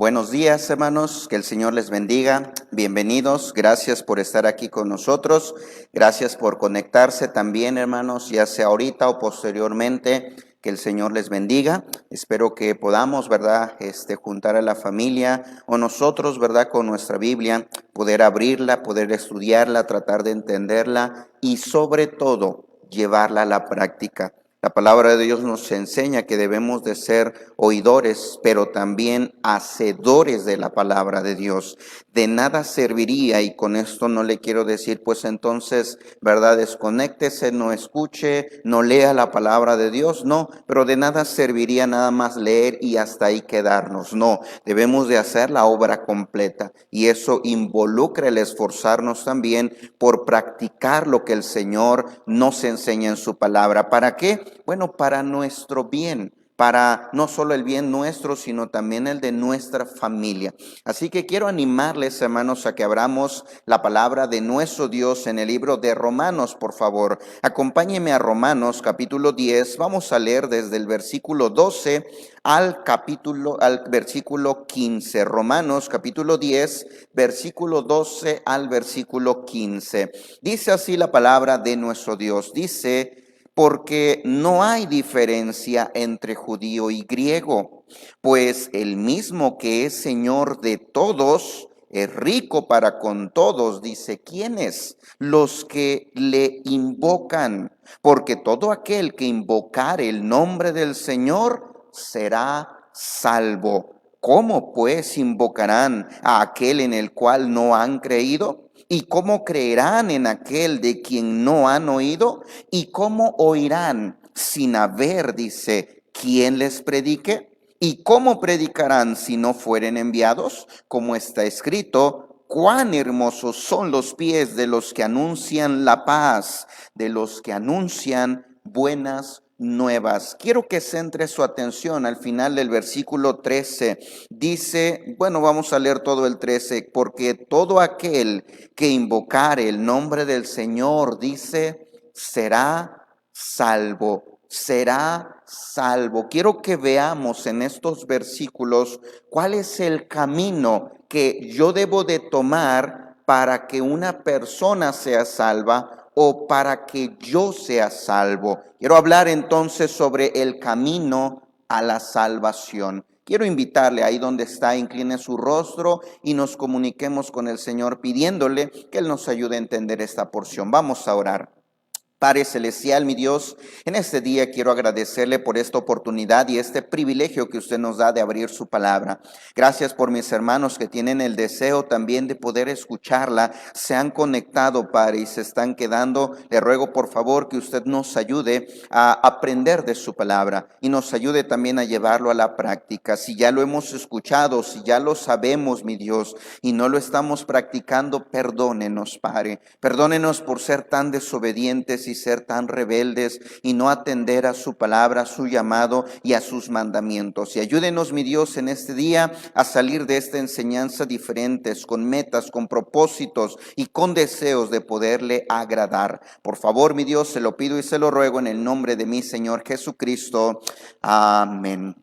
Buenos días, hermanos, que el Señor les bendiga. Bienvenidos, gracias por estar aquí con nosotros. Gracias por conectarse también, hermanos, ya sea ahorita o posteriormente. Que el Señor les bendiga. Espero que podamos, ¿verdad?, juntar a la familia o nosotros, ¿verdad?, con nuestra Biblia, poder abrirla, poder estudiarla, tratar de entenderla y sobre todo llevarla a la práctica. La palabra de Dios nos enseña que debemos de ser oidores, pero también hacedores de la palabra de Dios. De nada serviría, y con esto no le quiero decir, pues entonces, ¿verdad?, desconéctese, no escuche, no lea la palabra de Dios. No, pero de nada serviría nada más leer y hasta ahí quedarnos. No, debemos de hacer la obra completa, y eso involucra el esforzarnos también por practicar lo que el Señor nos enseña en su palabra. ¿Para qué? Bueno, para nuestro bien, para no solo el bien nuestro, sino también el de nuestra familia. Así que quiero animarles, hermanos, a que abramos la palabra de nuestro Dios en el libro de Romanos, por favor. Acompáñenme a Romanos capítulo 10. Vamos a leer desde el versículo 12 al versículo 15. Romanos capítulo 10, versículo 12 al versículo 15. Dice así la palabra de nuestro Dios. Dice: porque no hay diferencia entre judío y griego, pues el mismo que es Señor de todos es rico para con todos. Dice: ¿quiénes? Los que le invocan, porque todo aquel que invocare el nombre del Señor será salvo. ¿Cómo pues invocarán a aquel en el cual no han creído? ¿Y cómo creerán en aquel de quien no han oído? ¿Y cómo oirán sin haber, dice, quien les predique? ¿Y cómo predicarán si no fueren enviados? Como está escrito: cuán hermosos son los pies de los que anuncian la paz, de los que anuncian buenas nuevas. Quiero que centre su atención al final del versículo 13. Dice, bueno, vamos a leer todo el 13. Porque todo aquel que invocare el nombre del Señor, dice, será salvo. Será salvo. Quiero que veamos en estos versículos cuál es el camino que yo debo de tomar para que una persona sea salva o para que yo sea salvo. Quiero hablar entonces sobre el camino a la salvación. Quiero invitarle ahí donde está, incline su rostro y nos comuniquemos con el Señor pidiéndole que Él nos ayude a entender esta porción. Vamos a orar. Padre celestial, mi Dios, en este día quiero agradecerle por esta oportunidad y este privilegio que usted nos da de abrir su palabra. Gracias por mis hermanos que tienen el deseo también de poder escucharla. Se han conectado, Padre, y se están quedando. Le ruego por favor que usted nos ayude a aprender de su palabra y nos ayude también a llevarlo a la práctica. Si ya lo hemos escuchado, si ya lo sabemos, mi Dios, y no lo estamos practicando, perdónenos, Padre. Perdónenos por ser tan desobedientes y ser tan rebeldes y no atender a su palabra, a su llamado y a sus mandamientos. Y ayúdenos, mi Dios, en este día a salir de esta enseñanza diferentes, con metas, con propósitos y con deseos de poderle agradar. Por favor, mi Dios, se lo pido y se lo ruego en el nombre de mi Señor Jesucristo. Amén.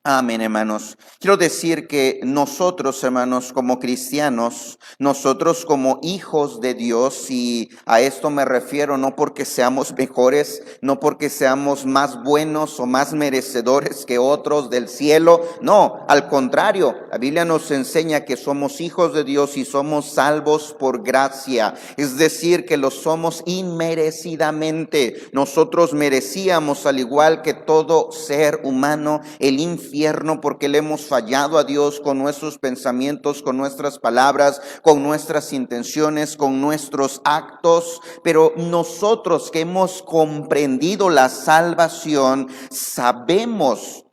Amén, hermanos. Quiero decir que nosotros, hermanos, como cristianos, nosotros como hijos de Dios, y a esto me refiero no porque seamos mejores, no porque seamos más buenos o más merecedores que otros del cielo, no, al contrario, la Biblia nos enseña que somos hijos de Dios y somos salvos por gracia, es decir, que lo somos inmerecidamente. Nosotros merecíamos, al igual que todo ser humano, el infierno, porque le hemos fallado a Dios con nuestros pensamientos, con nuestras palabras, con nuestras intenciones, con nuestros actos. Pero nosotros que hemos comprendido la salvación, sabemos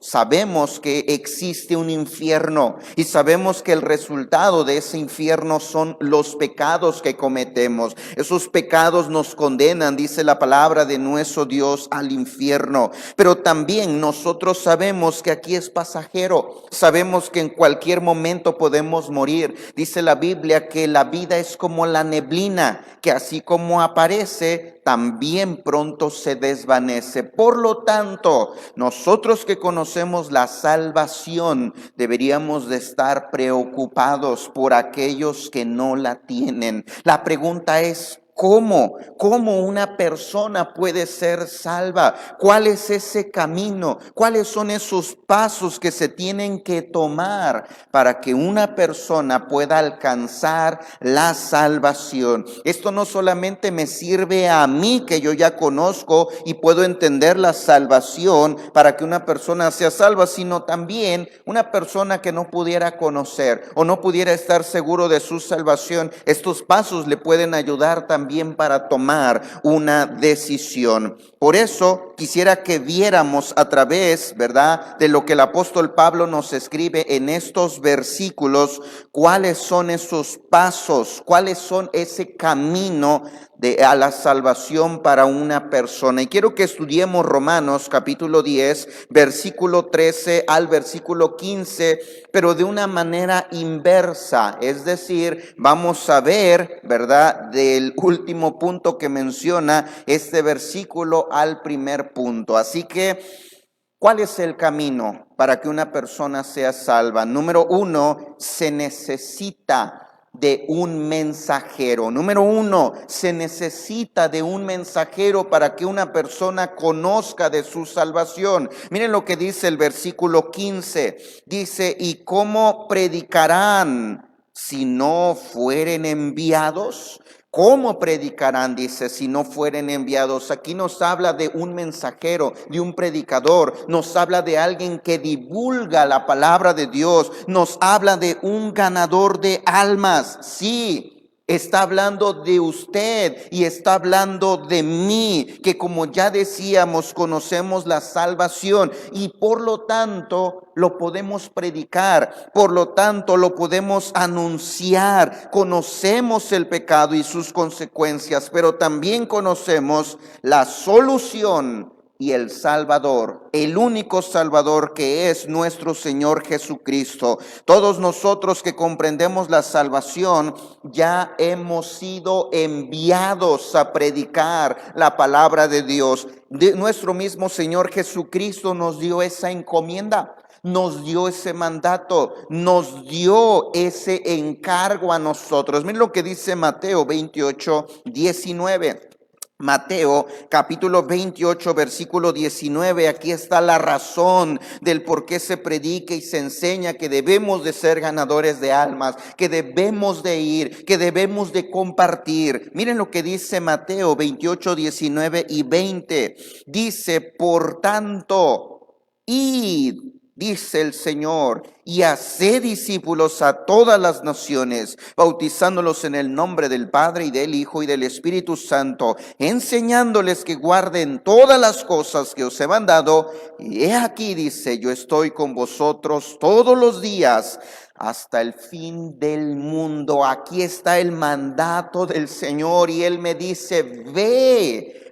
que existe un infierno y sabemos que el resultado de ese infierno son los pecados que cometemos. Esos pecados nos condenan, dice la palabra de nuestro Dios, al infierno. Pero también nosotros sabemos que aquí es pasajero. Sabemos que en cualquier momento podemos morir. Dice la Biblia que la vida es como la neblina, que así como aparece, también pronto se desvanece. Por lo tanto, nosotros que conocemos conocemos la salvación, deberíamos de estar preocupados por aquellos que no la tienen. La pregunta es, ¿cómo? ¿Cómo una persona puede ser salva? ¿Cuál es ese camino? ¿Cuáles son esos pasos que se tienen que tomar para que una persona pueda alcanzar la salvación? Esto no solamente me sirve a mí, que yo ya conozco y puedo entender la salvación para que una persona sea salva, sino también una persona que no pudiera conocer o no pudiera estar seguro de su salvación. Estos pasos le pueden ayudar también para tomar una decisión. Por eso quisiera que viéramos a través, ¿verdad?, de lo que el apóstol Pablo nos escribe en estos versículos, cuáles son esos pasos, cuáles son ese camino a la salvación para una persona. Y quiero que estudiemos Romanos capítulo 10, versículo 13 al versículo 15, pero de una manera inversa. Es decir, vamos a ver, ¿verdad?, del último punto que menciona este versículo al primer punto. Así que, ¿cuál es el camino para que una persona sea salva? Número uno, se necesita de un mensajero. Número uno, se necesita de un mensajero para que una persona conozca de su salvación. Miren lo que dice el versículo 15. Dice, ¿y cómo predicarán si no fueren enviados? ¿Cómo predicarán? Dice, si no fueren enviados. Aquí nos habla de un mensajero, de un predicador. Nos habla de alguien que divulga la palabra de Dios. Nos habla de un ganador de almas. Sí. Está hablando de usted y está hablando de mí, que como ya decíamos, conocemos la salvación y por lo tanto lo podemos predicar, por lo tanto lo podemos anunciar. Conocemos el pecado y sus consecuencias, pero también conocemos la solución y el Salvador, el único Salvador, que es nuestro Señor Jesucristo. Todos nosotros que comprendemos la salvación ya hemos sido enviados a predicar la palabra de Dios. Nuestro mismo Señor Jesucristo nos dio esa encomienda. Nos dio ese mandato, nos dio ese encargo a nosotros. Miren lo que dice Mateo 28, 19. Mateo capítulo 28 versículo 19, aquí está la razón del por qué se predica y se enseña que debemos de ser ganadores de almas, que debemos de ir, que debemos de compartir. Miren lo que dice Mateo 28, 19 y 20. Dice, por tanto, id, dice el Señor, y haced discípulos a todas las naciones, bautizándolos en el nombre del Padre y del Hijo y del Espíritu Santo, enseñándoles que guarden todas las cosas que os he mandado. Y he aquí, dice, yo estoy con vosotros todos los días hasta el fin del mundo. Aquí está el mandato del Señor y Él me dice,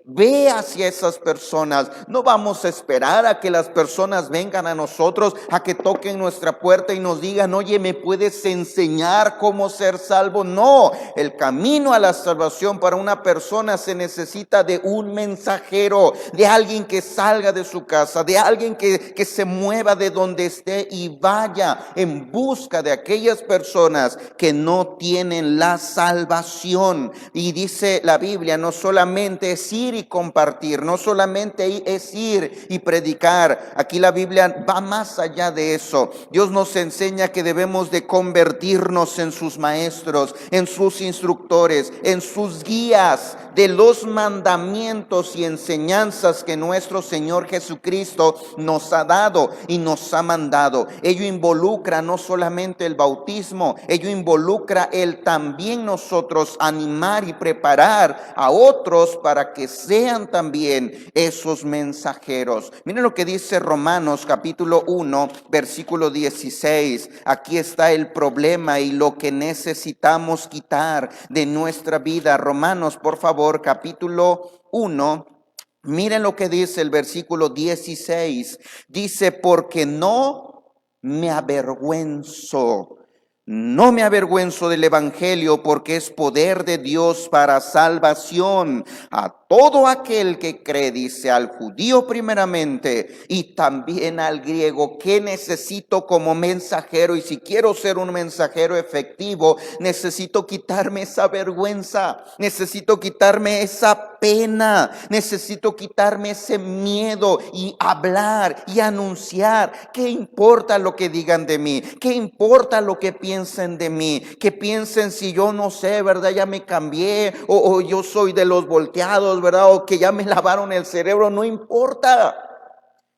ve hacia esas personas. No vamos a esperar a que las personas vengan a nosotros, a que toquen nuestra puerta y nos digan, oye, ¿me puedes enseñar cómo ser salvo? No, el camino a la salvación para una persona se necesita de un mensajero, de alguien que salga de su casa, de alguien que se mueva de donde esté y vaya en busca de aquellas personas que no tienen la salvación. Y dice la Biblia, no solamente es ir y compartir, no solamente es ir y predicar. Aquí la Biblia va más allá de eso. Dios nos enseña que debemos de convertirnos en sus maestros, en sus instructores, en sus guías de los mandamientos y enseñanzas que nuestro Señor Jesucristo nos ha dado y nos ha mandado. Ello involucra no solamente el bautismo, ello involucra el también nosotros animar y preparar a otros para que sean también esos mensajeros. Miren lo que dice Romanos capítulo 1 versículo 16. Aquí está el problema y lo que necesitamos quitar de nuestra vida. Romanos, por favor, capítulo 1. Miren lo que dice el versículo 16. Dice, porque no me avergüenzo del evangelio, porque es poder de Dios para salvación a todo aquel que cree, dice, al judío primeramente y también al griego. ¿Qué necesito como mensajero? Y si quiero ser un mensajero efectivo, necesito quitarme esa vergüenza, necesito quitarme esa pena, necesito quitarme ese miedo y hablar y anunciar. ¿Qué importa lo que digan de mí? ¿Qué importa lo que piensen de mí? Que piensen si yo no sé, ¿verdad? Ya me cambié o yo soy de los volteados, ¿verdad? O que ya me lavaron el cerebro. No importa.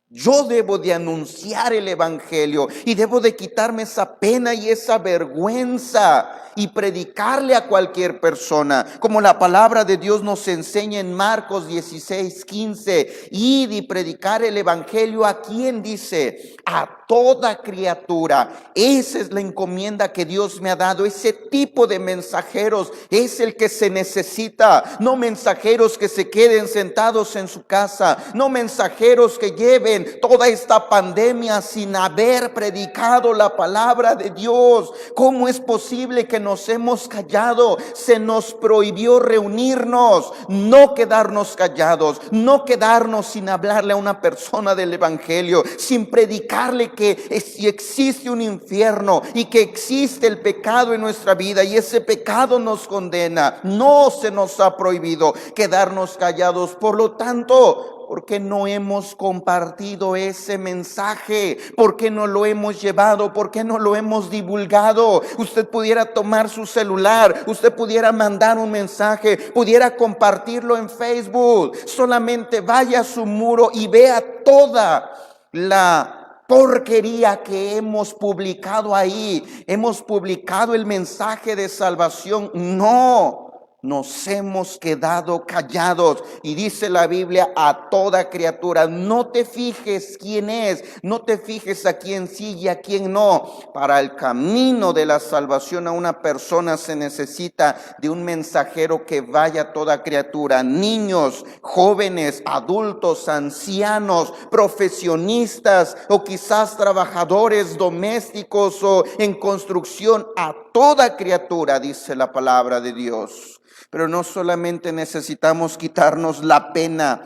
Yo debo de anunciar el evangelio y debo de quitarme esa pena y esa vergüenza y predicarle a cualquier persona, como la palabra de Dios nos enseña en Marcos 16:15. Id y predicar el evangelio a quien, dice, a toda criatura. Esa es la encomienda que Dios me ha dado. Ese tipo de mensajeros es el que se necesita. No mensajeros que se queden sentados en su casa, no mensajeros que lleven toda esta pandemia sin haber predicado la palabra de Dios. ¿Cómo es posible que nos hemos callado? Se nos prohibió reunirnos, no quedarnos callados, no quedarnos sin hablarle a una persona del evangelio, sin predicarle que existe un infierno y que existe el pecado en nuestra vida y ese pecado nos condena. No se nos ha prohibido quedarnos callados. Por lo tanto, ¿por qué no hemos compartido ese mensaje? ¿Por qué no lo hemos llevado? ¿Por qué no lo hemos divulgado? Usted pudiera tomar su celular, usted pudiera mandar un mensaje, pudiera compartirlo en Facebook. Solamente vaya a su muro y vea toda la porquería que hemos publicado ahí. Hemos publicado el mensaje de salvación. No. Nos hemos quedado callados y dice la Biblia a toda criatura. No te fijes quién es, no te fijes a quién sí y a quién no. Para el camino de la salvación a una persona se necesita de un mensajero que vaya a toda criatura. Niños, jóvenes, adultos, ancianos, profesionistas o quizás trabajadores domésticos o en construcción. A toda criatura, dice la palabra de Dios. Pero no solamente necesitamos quitarnos la pena,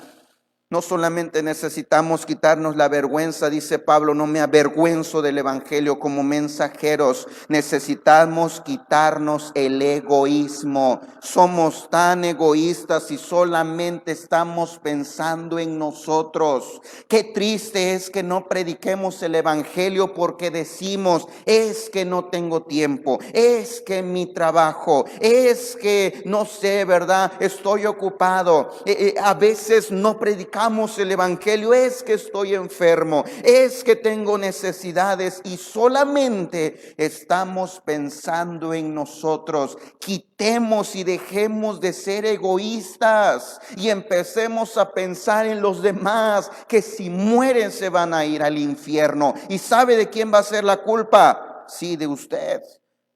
no solamente necesitamos quitarnos la vergüenza, dice Pablo, no me avergüenzo del evangelio como mensajeros. Necesitamos quitarnos el egoísmo. Somos tan egoístas y solamente estamos pensando en nosotros. Qué triste es que no prediquemos el evangelio porque decimos, es que no tengo tiempo, es que mi trabajo, es que no sé, ¿verdad? Estoy ocupado. A veces no predicamos el evangelio, es que estoy enfermo, es que tengo necesidades y solamente estamos pensando en nosotros. Quitemos y dejemos de ser egoístas y empecemos a pensar en los demás, que si mueren se van a ir al infierno. ¿Y sabe de quién va a ser la culpa? Sí, de usted.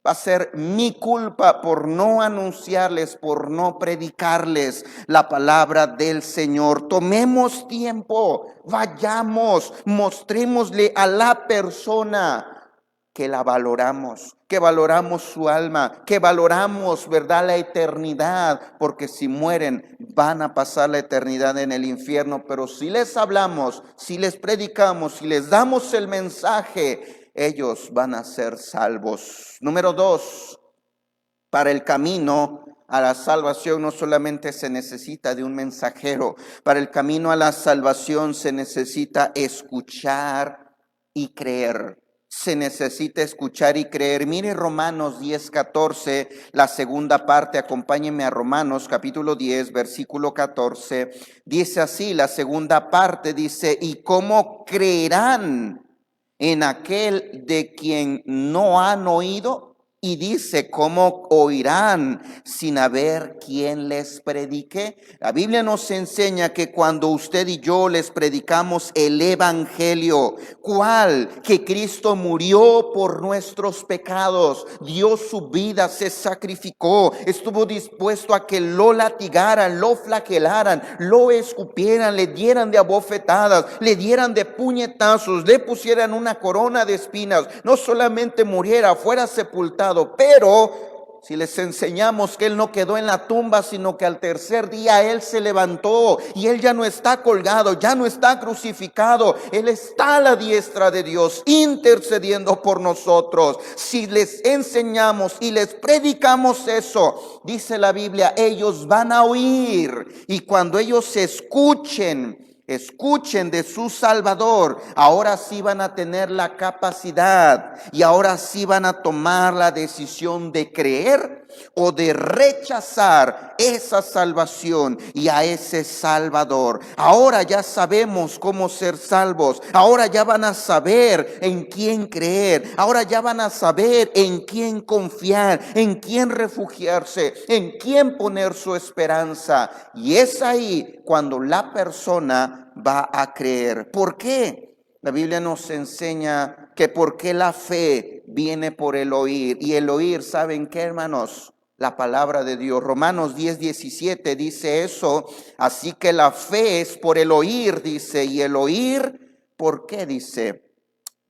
Va a ser mi culpa por no anunciarles, por no predicarles la palabra del Señor. Tomemos tiempo, vayamos, mostrémosle a la persona que la valoramos, que valoramos su alma, que valoramos, ¿verdad?, la eternidad, porque si mueren van a pasar la eternidad en el infierno. Pero si les hablamos, si les predicamos, si les damos el mensaje, ellos van a ser salvos. Número 2, para el camino a la salvación no solamente se necesita de un mensajero. Para el camino a la salvación se necesita escuchar y creer. Se necesita escuchar y creer. Mire Romanos 10:14, la segunda parte. Acompáñenme a Romanos capítulo 10, versículo 14. Dice así, la segunda parte dice, ¿y cómo creerán en aquel de quien no han oído? Y dice, ¿cómo oirán sin haber quien les predique? La Biblia nos enseña que cuando usted y yo les predicamos el evangelio, ¿cuál? Que Cristo murió por nuestros pecados, dio su vida, se sacrificó, estuvo dispuesto a que lo latigaran, lo flagelaran, lo escupieran, le dieran de abofetadas, le dieran de puñetazos, le pusieran una corona de espinas, no solamente muriera, fuera sepultado, pero Si les enseñamos que Él no quedó en la tumba, sino que al tercer día Él se levantó y Él ya no está colgado, ya no está crucificado. Él está a la diestra de Dios intercediendo por nosotros. Si les enseñamos y les predicamos eso, dice la Biblia, ellos van a oír. Y cuando ellos escuchen de su Salvador, ahora sí van a tener la capacidad y ahora sí van a tomar la decisión de creer o de rechazar esa salvación y a ese Salvador. Ahora ya sabemos cómo ser salvos, ahora ya van a saber en quién creer, ahora ya van a saber en quién confiar, en quién refugiarse, en quién poner su esperanza. Y es ahí cuando la persona va a creer. ¿Por qué? La Biblia nos enseña que porque la fe viene por el oír, y el oír, ¿saben qué, hermanos? La palabra de Dios. Romanos 10:17 dice eso. Así que la fe es por el oír, dice, y el oír, ¿por qué? Dice,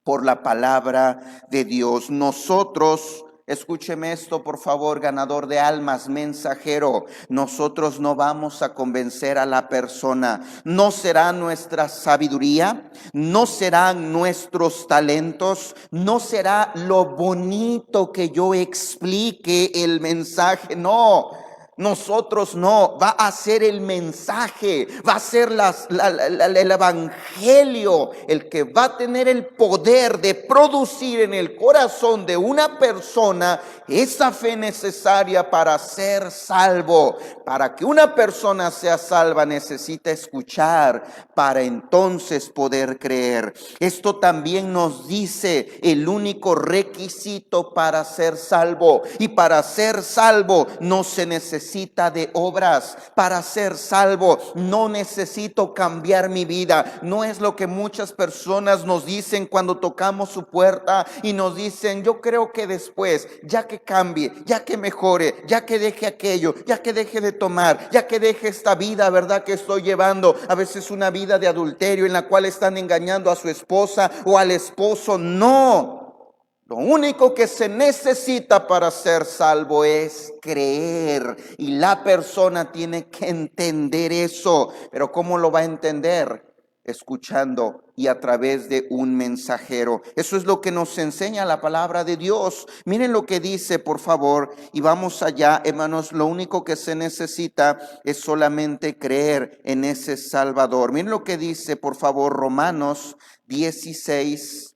por la palabra de Dios. Nosotros, escúcheme esto por favor, ganador de almas, mensajero, nosotros no vamos a convencer a la persona. No será nuestra sabiduría, no serán nuestros talentos, no será lo bonito que yo explique el mensaje, no. Nosotros no, va a ser el mensaje, va a ser el evangelio el que va a tener el poder de producir en el corazón de una persona esa fe necesaria para ser salvo. Para que una persona sea salva necesita escuchar para entonces poder creer. Esto también nos dice el único requisito para ser salvo, y para ser salvo no se necesita de obras. Para ser salvo no necesito cambiar mi vida. No es lo que muchas personas nos dicen cuando tocamos su puerta y nos dicen: yo creo que después, ya que cambie, ya que mejore, ya que deje aquello, ya que deje de tomar, ya que deje esta vida, ¿verdad?, que estoy llevando, a veces una vida de adulterio en la cual están engañando a su esposa o al esposo. No. Lo único que se necesita para ser salvo es creer, y la persona tiene que entender eso. Pero ¿cómo lo va a entender? Escuchando y a través de un mensajero. Eso es lo que nos enseña la palabra de Dios. Miren lo que dice, por favor, y vamos allá, hermanos. Lo único que se necesita es solamente creer en ese Salvador. Miren lo que dice, por favor, Romanos 16.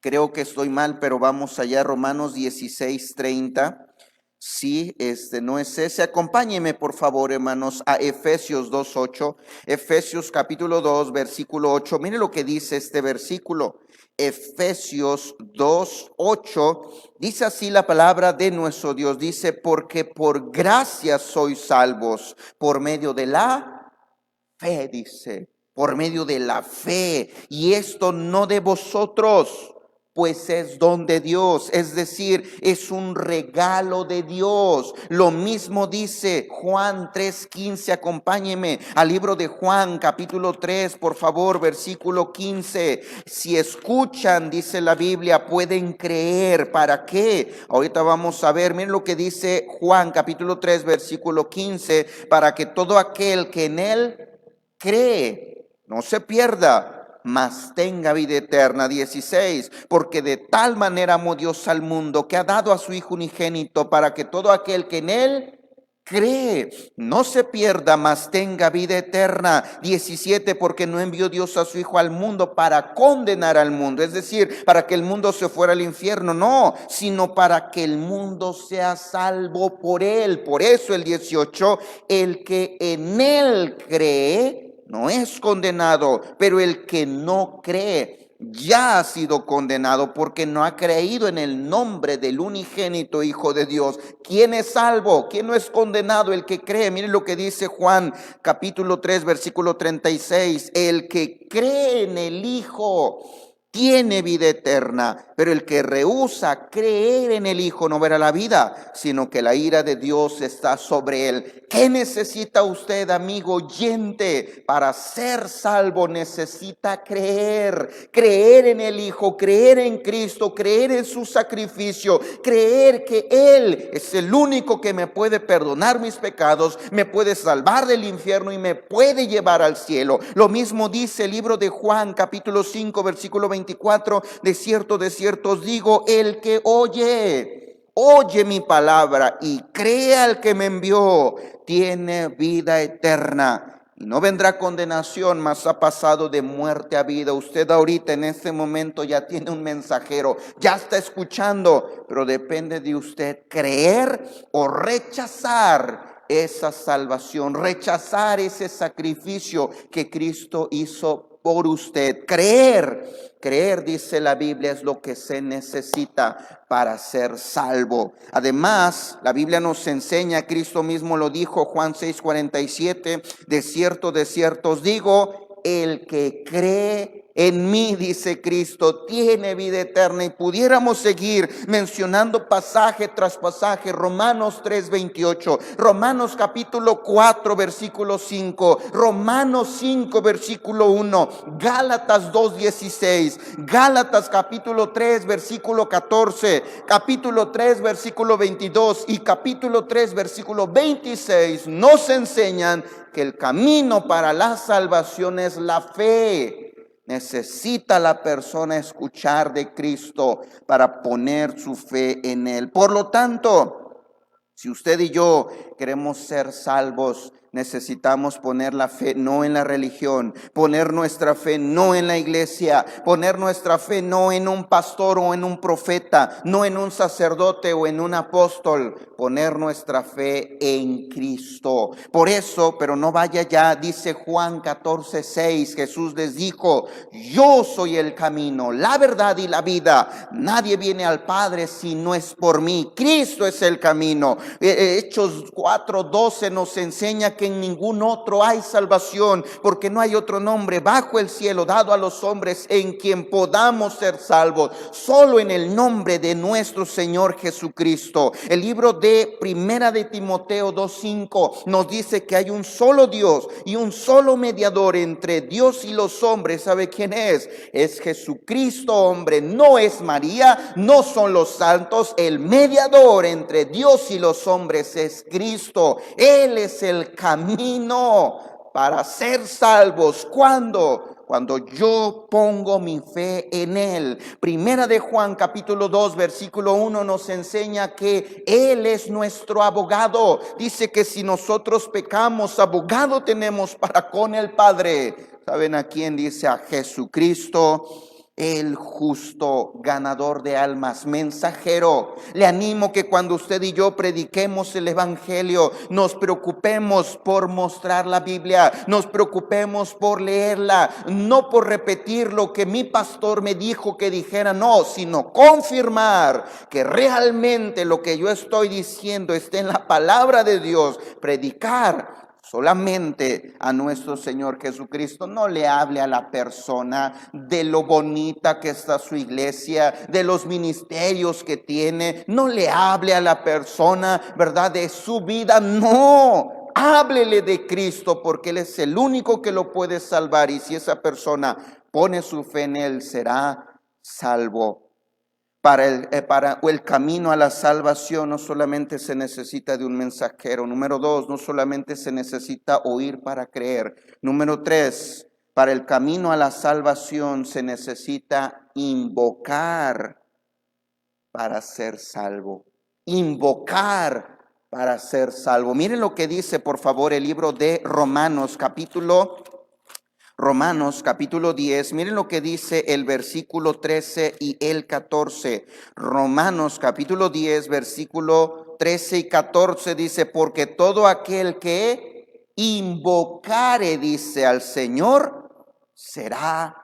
Creo que estoy mal, pero vamos allá, Romanos 16:30. Sí, no es ese. Acompáñenme, por favor, hermanos, a Efesios 2:8. Efesios capítulo 2, versículo 8. Mire lo que dice este versículo. Efesios 2:8. Dice así la palabra de nuestro Dios. Dice: porque por gracia sois salvos por medio de la fe, dice. Por medio de la fe. Y esto no de vosotros, pues es don de Dios, es decir, es un regalo de Dios. Lo mismo dice Juan 3:15. Acompáñeme al libro de Juan capítulo 3, por favor, versículo 15. Si escuchan, dice la Biblia, pueden creer. ¿Para qué? Ahorita vamos a ver. Miren lo que dice Juan capítulo 3, versículo 15. Para que todo aquel que en él cree no se pierda, mas tenga vida eterna. 16. Porque de tal manera amó Dios al mundo, que ha dado a su Hijo unigénito, para que todo aquel que en él cree no se pierda, mas tenga vida eterna. 17. Porque no envió Dios a su Hijo al mundo para condenar al mundo, es decir, para que el mundo se fuera al infierno, no, sino para que el mundo sea salvo por él. Por eso el 18, el que en él cree no es condenado, pero el que no cree ya ha sido condenado, porque no ha creído en el nombre del unigénito Hijo de Dios. ¿Quién es salvo? ¿Quién no es condenado? El que cree. Miren lo que dice Juan capítulo 3, versículo 36. El que cree en el Hijo tiene vida eterna, pero el que rehúsa creer en el Hijo no verá la vida, sino que la ira de Dios está sobre él. ¿Qué necesita usted, amigo oyente? Para ser salvo necesita creer en el Hijo, creer en Cristo, creer en su sacrificio, creer que Él es el único que me puede perdonar mis pecados, me puede salvar del infierno y me puede llevar al cielo. Lo mismo dice el libro de Juan, capítulo 5, versículo 24, de cierto os digo, el que oye mi palabra y cree al que me envió, tiene vida eterna y no vendrá condenación, mas ha pasado de muerte a vida. Usted ahorita en este momento ya tiene un mensajero, ya está escuchando, pero depende de usted creer o rechazar esa salvación, rechazar ese sacrificio que Cristo hizo por usted. Creer, dice la Biblia, es lo que se necesita para ser salvo. Además, la Biblia nos enseña, Cristo mismo lo dijo, Juan 6:47, de cierto os digo, el que cree en mí, dice Cristo, tiene vida eterna. Y pudiéramos seguir mencionando pasaje tras pasaje. Romanos 3:28, Romanos capítulo 4 versículo 5, Romanos 5 versículo 1, Gálatas 2:16, Gálatas capítulo 3 versículo 14, capítulo 3 versículo 22 y capítulo 3 versículo 26 nos enseñan que el camino para la salvación es la fe. Necesita la persona escuchar de Cristo para poner su fe en Él. Por lo tanto, si usted y yo queremos ser salvos, necesitamos poner la fe no en la religión, poner nuestra fe no en la iglesia, poner nuestra fe no en un pastor o en un profeta, no en un sacerdote o en un apóstol, poner nuestra fe en Cristo. Por eso, pero no vaya ya, dice Juan 14:6, Jesús les dijo, yo soy el camino, la verdad y la vida. Nadie viene al Padre si no es por mí. Cristo es el camino. Hechos 4:12 nos enseña que en ningún otro hay salvación, porque no hay otro nombre bajo el cielo dado a los hombres en quien podamos ser salvos, solo en el nombre de nuestro Señor Jesucristo. El libro de Primera de Timoteo 2:5 nos dice que hay un solo Dios y un solo mediador entre Dios y los hombres. ¿Sabe quién es? Es Jesucristo, hombre. No es María, no son los santos. El mediador entre Dios y los hombres es Cristo. Él es el camino para ser salvos. ¿Cuándo? Cuando yo pongo mi fe en Él. Primera de Juan capítulo 2 versículo 1 nos enseña que Él es nuestro abogado. Dice que si nosotros pecamos, abogado tenemos para con el Padre. ¿Saben a quién dice? A Jesucristo, el justo, ganador de almas, mensajero. Le animo que cuando usted y yo prediquemos el evangelio, nos preocupemos por mostrar la Biblia, nos preocupemos por leerla, no por repetir lo que mi pastor me dijo que dijera, no, sino confirmar que realmente lo que yo estoy diciendo está en la palabra de Dios. Predicar solamente a nuestro Señor Jesucristo. No le hable a la persona de lo bonita que está su iglesia, de los ministerios que tiene. No le hable a la persona, ¿verdad?, de su vida. No, háblele de Cristo, porque Él es el único que lo puede salvar. Y si esa persona pone su fe en Él, será salvo. Para el camino a la salvación no solamente se necesita de un mensajero. Número 2, no solamente se necesita oír para creer. Número 3, para el camino a la salvación se necesita invocar para ser salvo. Invocar para ser salvo. Miren lo que dice, por favor, el libro de Romanos capítulo 10, miren lo que dice el versículo 13 y el 14. Romanos capítulo 10, versículo 13 y 14 dice, porque todo aquel que invocare, dice, al Señor, será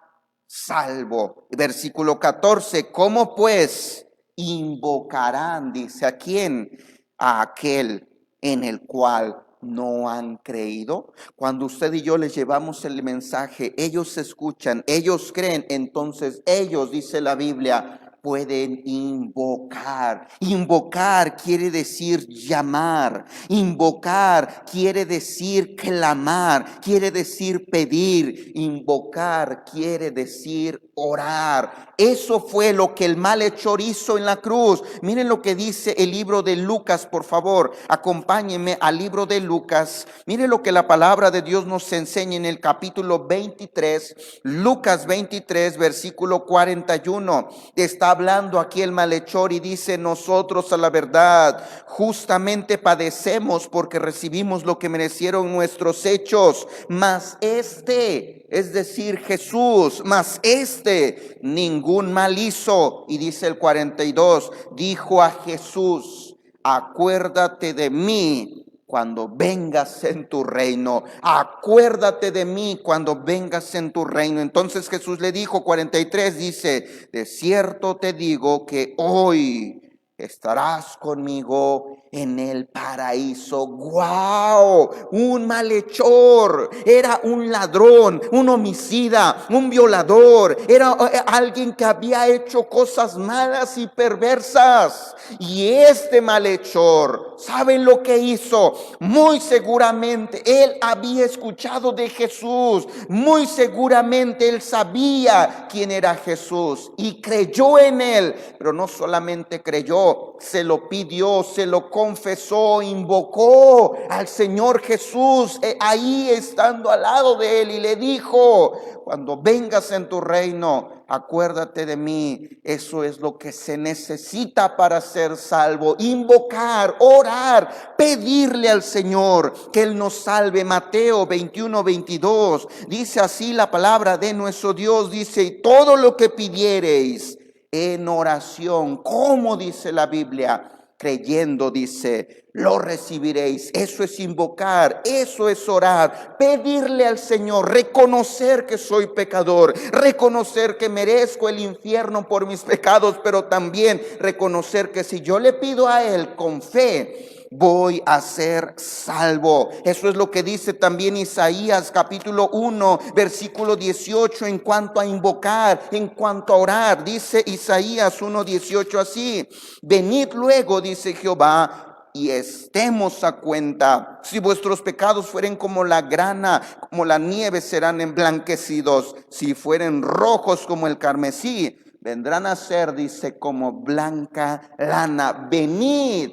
salvo. Versículo 14, ¿cómo pues invocarán? Dice, ¿a quién? A aquel en el cual no han creído. Cuando usted y yo les llevamos el mensaje, ellos escuchan, ellos creen, entonces ellos, dice la Biblia, pueden invocar. Invocar quiere decir llamar. Invocar quiere decir clamar, quiere decir pedir. Invocar quiere decir orar. Eso fue lo que el malhechor hizo en la cruz. Miren lo que dice el libro de Lucas, por favor. Acompáñenme al libro de Lucas. Miren lo que la palabra de Dios nos enseña en el capítulo 23. Lucas 23, versículo 41. Está hablando aquí el malhechor y dice: nosotros a la verdad justamente padecemos porque recibimos lo que merecieron nuestros hechos, mas este, es decir Jesús, mas este ningún mal hizo. Y dice el 42, dijo a Jesús: acuérdate de mí cuando vengas en tu reino. Acuérdate de mí cuando vengas en tu reino. Entonces Jesús le dijo, 43, dice: de cierto te digo que hoy estarás conmigo en el paraíso. ¡Wow! Un malhechor, era un ladrón, un homicida, un violador, era alguien que había hecho cosas malas y perversas. Y este malhechor, ¿saben lo que hizo? Muy seguramente él había escuchado de Jesús, muy seguramente él sabía quién era Jesús y creyó en él. Pero no solamente creyó, se lo pidió, se lo confesó, invocó al Señor Jesús ahí estando al lado de él y le dijo: cuando vengas en tu reino, acuérdate de mí. Eso es lo que se necesita para ser salvo: invocar, orar, pedirle al Señor que Él nos salve. Mateo 21, 22 dice así la palabra de nuestro Dios, dice: y todo lo que pidiereis en oración, ¿cómo dice la Biblia? Creyendo, dice, lo recibiréis. Eso es invocar, eso es orar, pedirle al Señor, reconocer que soy pecador, reconocer que merezco el infierno por mis pecados, pero también reconocer que si yo le pido a Él con fe, voy a ser salvo. Eso es lo que dice también Isaías capítulo 1 versículo 18 en cuanto a invocar, en cuanto a orar. Dice Isaías 1:18 así: venid luego, dice Jehová, y estemos a cuenta. Si vuestros pecados fueren como la grana, como la nieve, serán emblanquecidos. Si fueren rojos como el carmesí, vendrán a ser, dice, como blanca lana. Venid.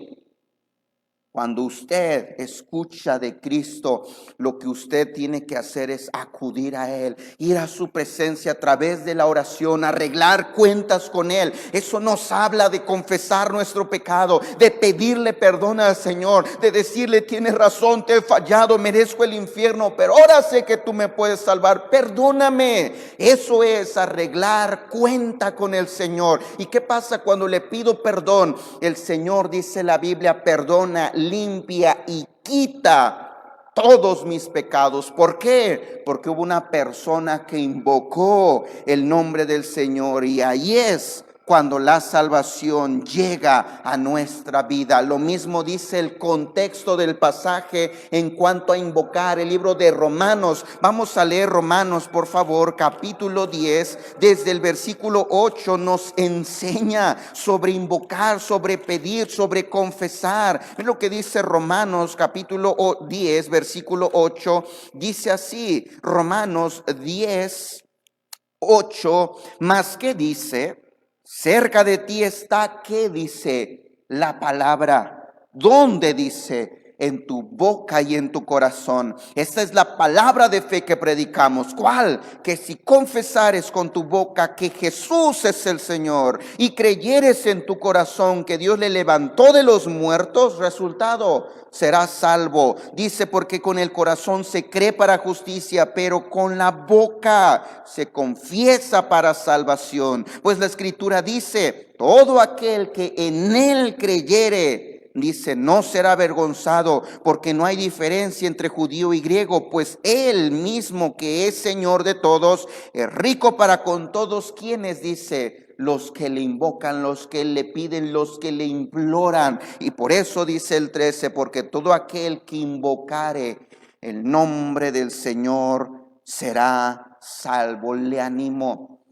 Cuando usted escucha de Cristo, lo que usted tiene que hacer es acudir a Él, ir a su presencia a través de la oración, arreglar cuentas con Él. Eso nos habla de confesar nuestro pecado, de pedirle perdón al Señor, de decirle: tienes razón, te he fallado, merezco el infierno, pero ahora sé que tú me puedes salvar, perdóname. Eso es arreglar cuenta con el Señor. ¿Y qué pasa cuando le pido perdón? El Señor, dice la Biblia, perdona, limpia y quita todos mis pecados. ¿Por qué? Porque hubo una persona que invocó el nombre del Señor, y ahí es cuando la salvación llega a nuestra vida. Lo mismo dice el contexto del pasaje en cuanto a invocar. El libro de Romanos, vamos a leer Romanos, por favor, capítulo 10, desde el versículo 8 nos enseña sobre invocar, sobre pedir, sobre confesar. Es lo que dice Romanos capítulo 10, versículo 8, dice así, Romanos 10, 8, más que dice: cerca de ti está, ¿qué dice la palabra? ¿Dónde dice? En tu boca y en tu corazón. Esta es la palabra de fe que predicamos. ¿Cuál? Que si confesares con tu boca que Jesús es el Señor y creyeres en tu corazón que Dios le levantó de los muertos, resultado, serás salvo. Dice: porque con el corazón se cree para justicia, pero con la boca se confiesa para salvación. Pues la Escritura dice: todo aquel que en Él creyere, dice, no será avergonzado, porque no hay diferencia entre judío y griego, pues Él mismo, que es Señor de todos, es rico para con todos quienes, dice, los que le invocan, los que le piden, los que le imploran. Y por eso dice el 13, porque todo aquel que invocare el nombre del Señor será salvo.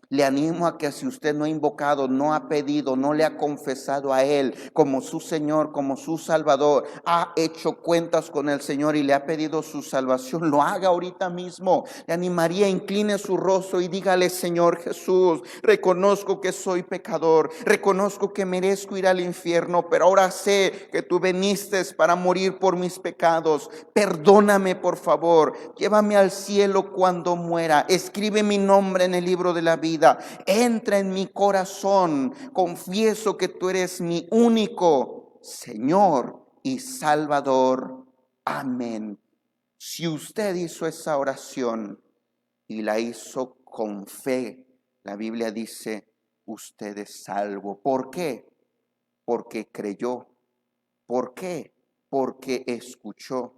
Le animo a que si usted no ha invocado, no ha pedido, no le ha confesado a Él como su Señor, como su Salvador, ha hecho cuentas con el Señor y le ha pedido su salvación, lo haga ahorita mismo. Le animaría, incline su rostro y dígale: Señor Jesús, reconozco que soy pecador, reconozco que merezco ir al infierno, pero ahora sé que tú viniste para morir por mis pecados. Perdóname, por favor, llévame al cielo cuando muera, escribe mi nombre en el libro de la vida. Entra en mi corazón, confieso que tú eres mi único Señor y Salvador. Amén. Si usted hizo esa oración y la hizo con fe, la Biblia dice: usted es salvo. ¿Por qué? Porque creyó. ¿Por qué? Porque escuchó.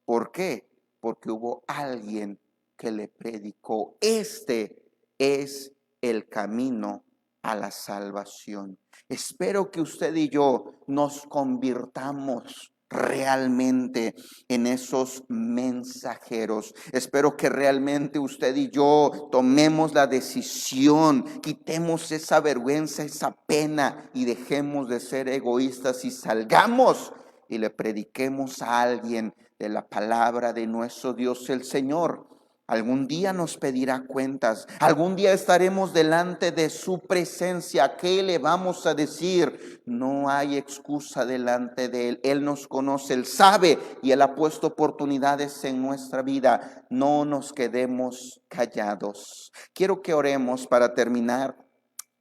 ¿Por qué? Porque hubo alguien que le predicó. Este es el camino a la salvación. Espero que usted y yo nos convirtamos realmente en esos mensajeros. Espero que realmente usted y yo tomemos la decisión, quitemos esa vergüenza, esa pena y dejemos de ser egoístas y salgamos y le prediquemos a alguien de la palabra de nuestro Dios el Señor. Algún día nos pedirá cuentas, algún día estaremos delante de su presencia. ¿Qué le vamos a decir? No hay excusa delante de Él. Él nos conoce, Él sabe y Él ha puesto oportunidades en nuestra vida. No nos quedemos callados. Quiero que oremos para terminar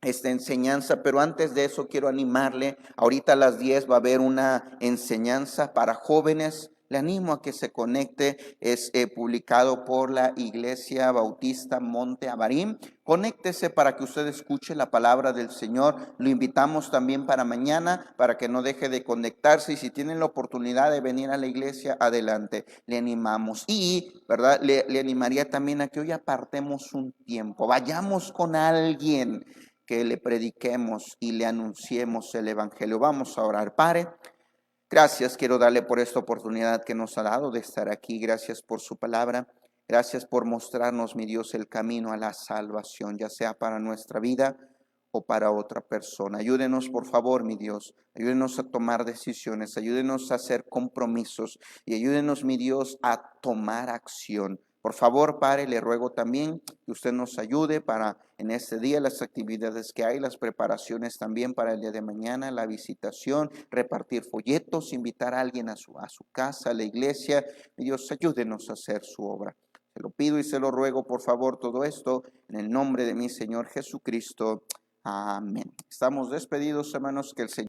esta enseñanza, pero antes de eso quiero animarle. Ahorita a las 10 va a haber una enseñanza para jóvenes. Le animo a que se conecte. Es publicado por la Iglesia Bautista Monte Abarim. Conéctese para que usted escuche la palabra del Señor. Lo invitamos también para mañana, para que no deje de conectarse. Y si tienen la oportunidad de venir a la iglesia, adelante. Le animamos. Y, ¿verdad? Le animaría también a que hoy apartemos un tiempo. Vayamos con alguien que le prediquemos y le anunciemos el evangelio. Vamos a orar. Padre, gracias, quiero darle por esta oportunidad que nos ha dado de estar aquí. Gracias por su palabra. Gracias por mostrarnos, mi Dios, el camino a la salvación, ya sea para nuestra vida o para otra persona. Ayúdenos, por favor, mi Dios. Ayúdenos a tomar decisiones. Ayúdenos a hacer compromisos. Y ayúdenos, mi Dios, a tomar acción. Por favor, Padre, le ruego también que usted nos ayude para en este día las actividades que hay, las preparaciones también para el día de mañana, la visitación, repartir folletos, invitar a alguien a su casa, a la iglesia. Mi Dios, ayúdenos a hacer su obra. Se lo pido y se lo ruego, por favor, todo esto en el nombre de mi Señor Jesucristo. Amén. Estamos despedidos, hermanos, que el Señor